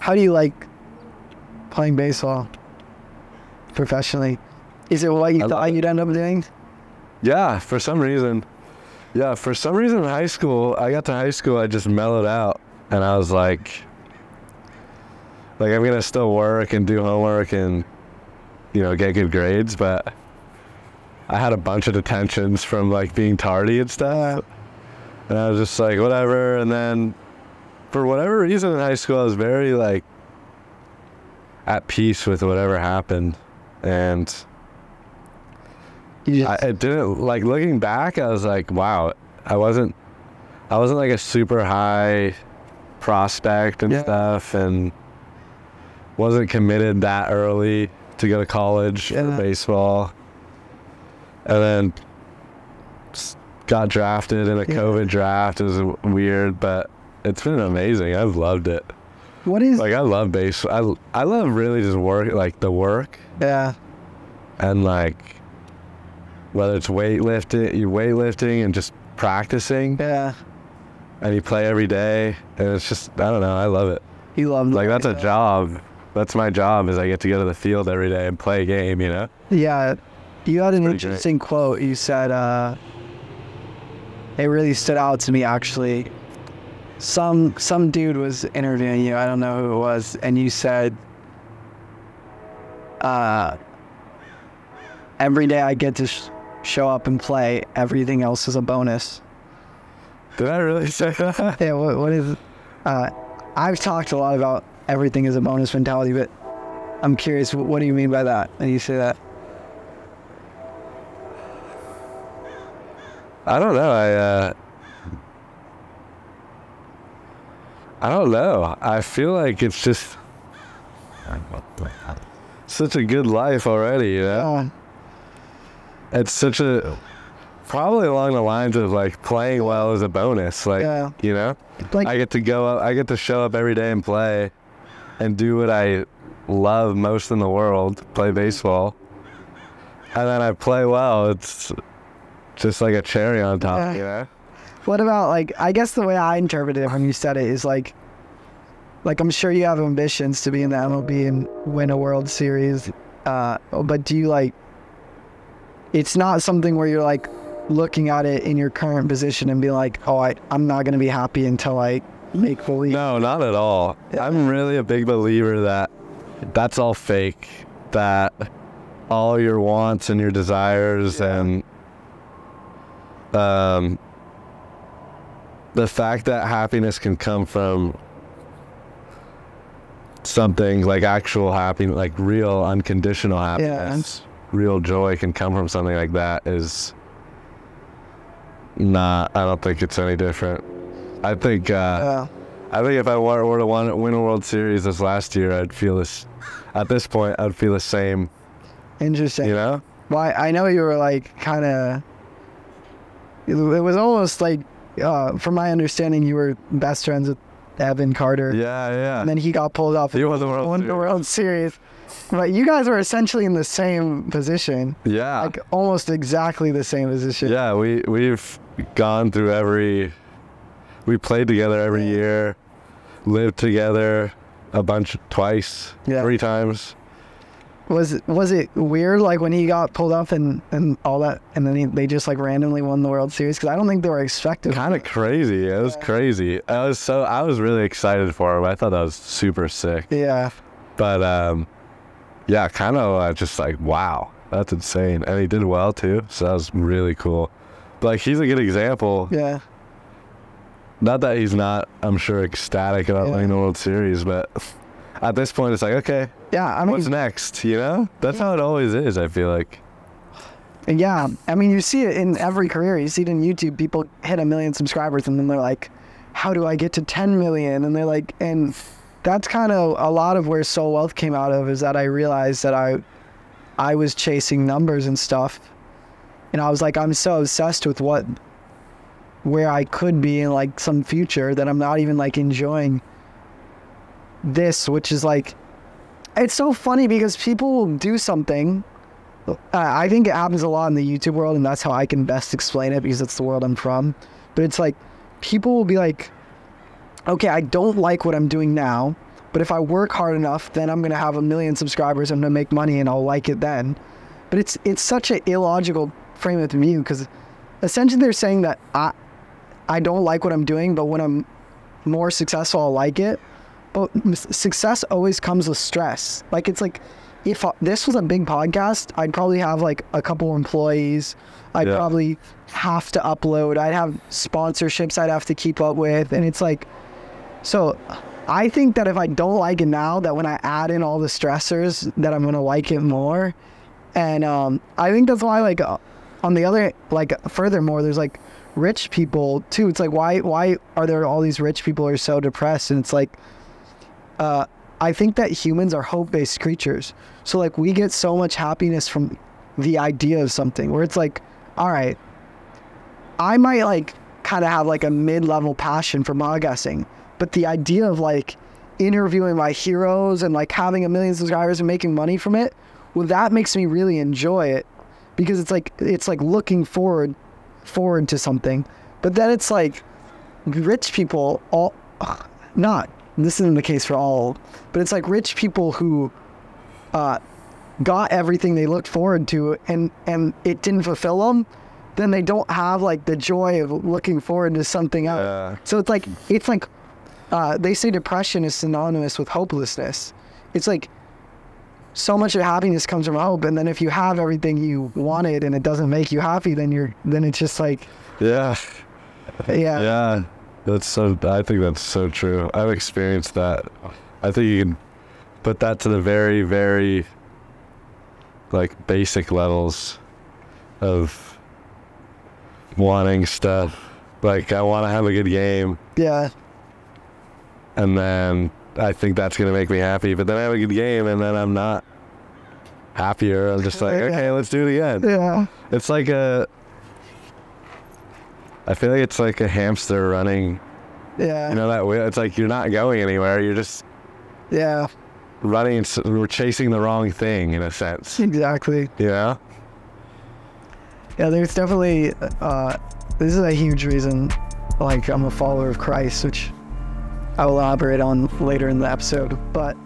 How do you like playing baseball professionally? Is it what you thought you'd end up doing? Yeah, for some reason. Yeah, for some reason in high school, I got to high school, I just mellowed out. And I was like I'm going to still work and do homework and, you know, get good grades. But I had a bunch of detentions from, like, being tardy and stuff. And I was just like, whatever. And then for whatever reason in high school, I was very, like, at peace with whatever happened. And it didn't, like, looking back, I was like, wow, I wasn't like a super high prospect and stuff, and wasn't committed that early to go to college for baseball. And then got drafted in a COVID draft. It was weird, but it's been amazing. I've loved it. What is... Like, I love baseball. I love really just work, like, the work. Yeah. And, like, whether it's weightlifting and just practicing. Yeah. And you play every day. And it's just, I don't know, I love it. You love it. Like, that's a job. That's my job, is I get to go to the field every day and play a game, you know? Yeah. You had an interesting quote. You said, it really stood out to me, actually. Some dude was interviewing you, I don't know who it was, and you said, every day I get to show up and play, everything else is a bonus. Did I really say that? Yeah, what is... I've talked a lot about everything is a bonus mentality, but I'm curious, what do you mean by that when you say that? I don't know. I don't know. I feel like it's just such a good life already, you know? It's such a... Probably along the lines of, like, playing well is a bonus. Like, you know? Like, I get to go up, I get to show up every day and play and do what I love most in the world, play baseball. And then I play well. It's just like a cherry on top, you know? What about, like, I guess the way I interpreted it when you said it is like I'm sure you have ambitions to be in the MLB and win a World Series, but do you, like, it's not something where you're, like, looking at it in your current position and be like, oh, I'm not going to be happy until I make the leap? No, not at all. I'm really a big believer that that's all fake, that all your wants and your desires and the fact that happiness can come from something like actual happiness, like real unconditional happiness, real joy can come from something like that is not, I don't think it's any different. I think if I were to win a World Series this last year, I'd feel this, at this point, I'd feel the same. Interesting. You know? Well, I know you were, like, kind of, it was almost like, from my understanding, you were best friends with Evan Carter. Yeah. And then he got pulled off. He won the World Series. But you guys were essentially in the same position. Yeah. Like, almost exactly the same position. Yeah, we've gone through we played together every year, lived together twice, 3 times. Was it weird, like, when he got pulled off and all that, and then they just, like, randomly won the World Series? Because I don't think they were expecting. Kind of crazy. It was crazy. I was really excited for him. I thought that was super sick. Yeah. But yeah, kind of just like, wow, that's insane. And he did well too, so that was really cool. But, like, he's a good example. Yeah. Not that he's not, I'm sure, ecstatic about winning the World Series, but at this point, it's like, okay, I mean, what's next, you know? That's how it always is, I feel like. Yeah, I mean, you see it in every career. You see it in YouTube. People hit 1 million subscribers, and then they're like, how do I get to 10 million? And they're like, and that's kind of a lot of where Soul Wealth came out of, is that I realized that I was chasing numbers and stuff. And I was like, I'm so obsessed with where I could be in, like, some future that I'm not even, like, enjoying this, which is, like, it's so funny because people will do something. I think it happens a lot in the YouTube world, and that's how I can best explain it because it's the world I'm from. But it's like, people will be like, okay, I don't like what I'm doing now, But if I work hard enough, then I'm going to have 1 million subscribers. I'm going to make money and I'll like it then. But it's such an illogical frame of view, because essentially they're saying that I don't like what I'm doing, but when I'm more successful, I'll like it. But success always comes with stress. Like, it's like, if this was a big podcast, I'd probably have like a couple employees. I'd probably have to upload. I'd have sponsorships I'd have to keep up with. And it's like, so I think that if I don't like it now, that when I add in all the stressors, that I'm going to like it more. And I think that's why, like, on the other, like, furthermore, there's like rich people too. It's like, why are there all these rich people who are so depressed? And it's like, I think that humans are hope-based creatures. So like, we get so much happiness from the idea of something where it's like, all right, I might like kind of have like a mid-level passion for podcasting, but the idea of like interviewing my heroes and like having 1 million subscribers and making money from it, well, that makes me really enjoy it, because it's like looking forward to something. But then it's like rich people, this isn't the case for all, but it's like rich people who got everything they looked forward to and it didn't fulfill them, then they don't have like the joy of looking forward to something else. So it's like they say depression is synonymous with hopelessness. It's like, so much of happiness comes from hope, and then if you have everything you wanted and it doesn't make you happy, then it's just like, yeah. I think that's so true. I've experienced that. I think you can put that to the very, very like basic levels of wanting stuff. Like, I want to have a good game. Yeah. And then I think that's going to make me happy. But then I have a good game and then I'm not happier. I'm just like, okay, let's do it again. Yeah. It's like I feel like it's like a hamster running. Yeah. You know that way? It's like you're not going anywhere. You're just running. We're chasing the wrong thing in a sense. Exactly. You know? Yeah, there's definitely, this is a huge reason, like, I'm a follower of Christ, which I will elaborate on later in the episode. But